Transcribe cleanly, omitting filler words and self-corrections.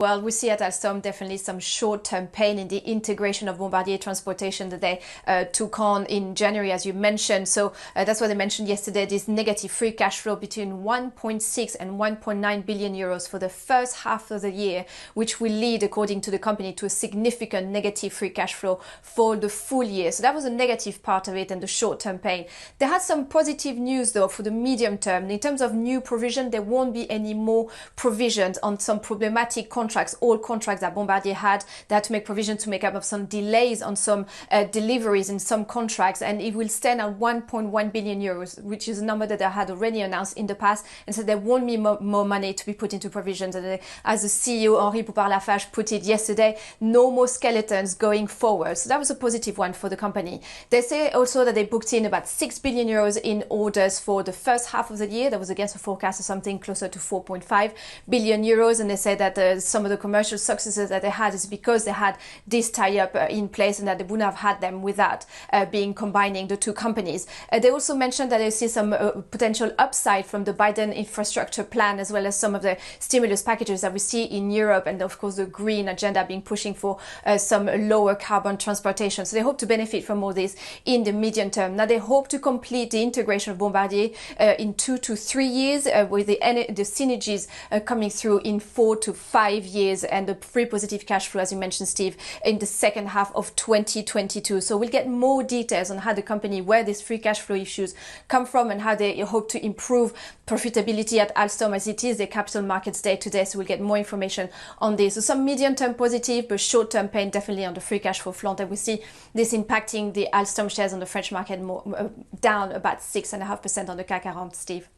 Well, we see at Alstom definitely some short-term pain in the integration of Bombardier Transportation that they took on in January, as you mentioned. So that's what they mentioned yesterday, this negative free cash flow between 1.6 and 1.9 billion euros for the first half of the year, which will lead, according to the company, to a significant negative free cash flow for the full year. So that was a negative part of it and the short-term pain. They had some positive news, though, for the medium term. In terms of new provision, there won't be any more provisions on some problematic contracts. All contracts that Bombardier had, they had to make provision to make up of some delays on some deliveries in some contracts, and it will stand at 1.1 billion euros, which is a number that they had already announced in the past, and so there won't be more money to be put into provisions. And as the CEO Henri Poupart-Lafarge put it yesterday, no more skeletons going forward. So that was a positive one for the company. They say also that they booked in about 6 billion euros in orders for the first half of the year. That was against a forecast of something closer to 4.5 billion euros, and they say that some of the commercial successes that they had is because they had this tie-up in place, and that they wouldn't have had them without combining the two companies. They also mentioned that they see some potential upside from the Biden infrastructure plan, as well as some of the stimulus packages that we see in Europe, and of course the green agenda being pushing for some lower carbon transportation. So they hope to benefit from all this in the medium term. Now they hope to complete the integration of Bombardier in 2 to 3 years, with the synergies coming through in 4 to 5 years, and the free positive cash flow, as you mentioned, Steve, in the second half of 2022. So we'll get more details on how the company, where these free cash flow issues come from, and how they hope to improve profitability at Alstom, as it is their capital markets day today. So we'll get more information on this. So some medium-term positive, but short-term pain definitely on the free cash flow front. And we see this impacting the Alstom shares on the French market down about 6.5% on the CAC 40, Steve.